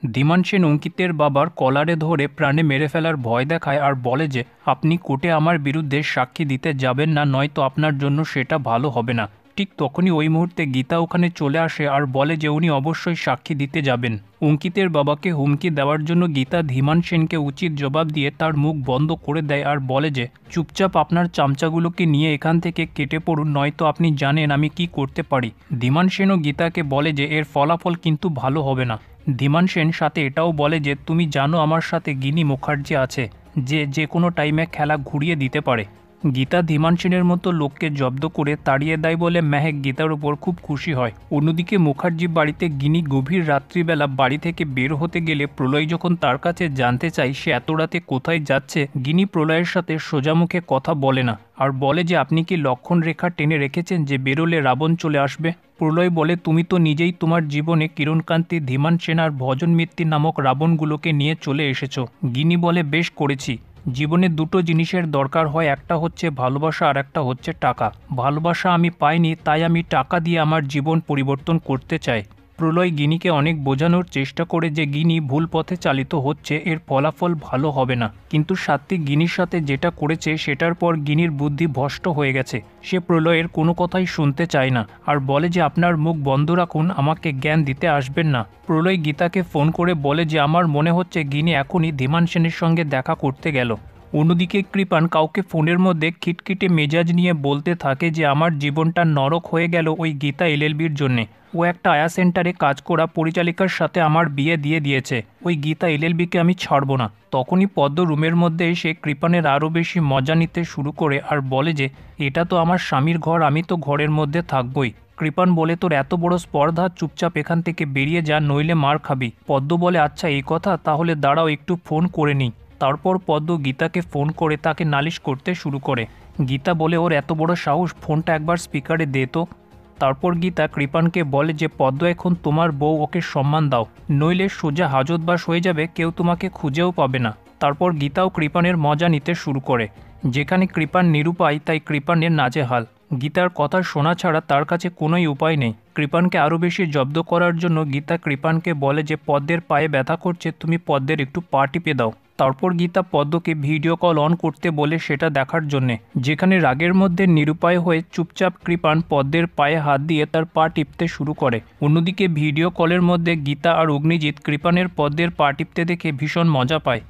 ধীমান সেন অঙ্কিতের বাবার কলারে ধরে প্রাণে মেরে ফেলার ভয় দেখায় আর বলে যে আপনি কোর্টে আমার বিরুদ্ধে সাক্ষী দিতে যাবেন না, নয়তো আপনার জন্য সেটা ভালো হবে না। ঠিক তখনই ওই মুহূর্তে গীতা ওখানে চলে আসে আর বলে যে উনি অবশ্যই সাক্ষী দিতে যাবেন। অঙ্কিতের বাবাকে হুমকি দেওয়ার জন্য গীতা ধীমান সেনকে উচিত জবাব দিয়ে তার মুখ বন্ধ করে দেয় আর বলে যে চুপচাপ আপনার চামচাগুলোকে নিয়ে এখান থেকে কেটে পড়ুন, নয়তো আপনি জানেন আমি কি করতে পারি। ধীমান সেনও গীতাকে বলে যে এর ফলাফল কিন্তু ভালো হবে না। ধীমান সেন সাথে এটাও বলে যে তুমি জানো আমার সাথে গিনি মুখার্জি আছে, যে যে কোনো টাইমে খেলা ঘুরিয়ে দিতে পারে। গীতা ধীমান সেনের মতো লোককে জব্দ করে তাড়িয়ে দেয় বলে মেহেক গীতার উপর খুব খুশি হয়। অন্যদিকে মুখার্জি বাড়িতে গিনি গভীর রাত্রিবেলা বাড়ি থেকে বের হতে গেলে প্রলয় যখন তার কাছে জানতে চায় সে এত রাতে কোথায় যাচ্ছে, গিনি প্রলয়ের সাথে সোজামুখে কথা বলে না আর বলে যে আপনি কি লক্ষণ রেখা টেনে রেখেছেন যে বেরোলে রাবণ চলে আসবে। প্রলয় বলে তুমি তো নিজেই তোমার জীবনে কিরণকান্তি, ধীমান সেন আর ভজন মিত্তি নামক রাবণগুলোকে নিয়ে চলে এসেছো। গিনি বলে বেশ করেছি, জীবনে দুটো জিনিসের দরকার হয়, একটা হচ্ছে ভালোবাসা আর একটা হচ্ছে টাকা। ভালোবাসা আমি পাইনি, তাই আমি টাকা দিয়ে আমার জীবন পরিবর্তন করতে চাই। প্রলয় গিনিকে অনেক বোঝানোর চেষ্টা করে যে গিনি ভুল পথে চালিত হচ্ছে, এর ফলাফল ভালো হবে না। কিন্তু সাত্বিক গিনির সাথে যেটা করেছে সেটার পর গিনির বুদ্ধি ভ্রষ্ট হয়ে গেছে। সে প্রলয়ের কোনো কথাই শুনতে চায় না আর বলে যে আপনার মুখ বন্ধ রাখুন, আমাকে জ্ঞান দিতে আসবেন না। প্রলয় গীতাকে ফোন করে বলে যে আমার মনে হচ্ছে গিনি এখনই ধীমান সেনের সঙ্গে দেখা করতে গেল। অন্যদিকে কৃপান কাউকে ফোনের মধ্যে খিটখিটে মেজাজ নিয়ে বলতে থাকে যে আমার জীবনটা নরক হয়ে গেল ওই গীতা এলএলবির জন্যে। ও একটা আয়া সেন্টারে কাজ করা পরিচালিকার সাথে আমার বিয়ে দিয়ে দিয়েছে, ওই গীতা এলএলবিকে আমি ছাড়বো না। তখনই পদ্ম রুমের মধ্যে এসে কৃপানের আরও বেশি মজা নিতে শুরু করে আর বলে যে এটা তো আমার স্বামীর ঘর, আমি তো ঘরের মধ্যে থাকবই। কৃপান বলে তোর এত বড় স্পর্ধা, চুপচাপ এখান থেকে বেরিয়ে যা, নইলে মার খাবি। পদ্ম বলে আচ্ছা এই কথা, তাহলে দাঁড়াও একটু ফোন করে নিই। তারপর পদ্ম গীতাকে ফোন করে তাকে নালিশ করতে শুরু করে। গীতা বলে ওর এত বড় সাহস, ফোনটা একবার স্পিকারে দে তো। তারপর গীতা কৃপানকে বলে যে পদ্ম এখন তোমার বউ, ওকে সম্মান দাও, নইলে সোজা হাজতবাস হয়ে যাবে, কেউ তোমাকে খুঁজেও পাবে না। তারপর গীতাও কৃপানের মজা নিতে শুরু করে। যেখানে কৃপান নিরুপায় তাই কৃপানের নাজেহাল। গীতার কথা শোনা ছাড়া তার কাছে কোনোই উপায় নেই। কৃপানকে আরও বেশি জব্দ করার জন্য গীতা কৃপানকে বলে যে পদ্মের পায়ে ব্যথা করছে, তুমি পদ্মের একটু পা টিপে দাও। তারপর গীতা পদ্মকে ভিডিও কল অন করতে বলে সেটা দেখার জন্যে। যেখানে রাগের মধ্যে নিরুপায় হয়ে চুপচাপ কৃপান পদ্মের পায়ে হাত দিয়ে তার পা টিপতে শুরু করে। অন্যদিকে ভিডিও কলের মধ্যে গীতা আর অগ্নিজিৎ কৃপানের পদ্মের পা টিপতে দেখে ভীষণ মজা পায়।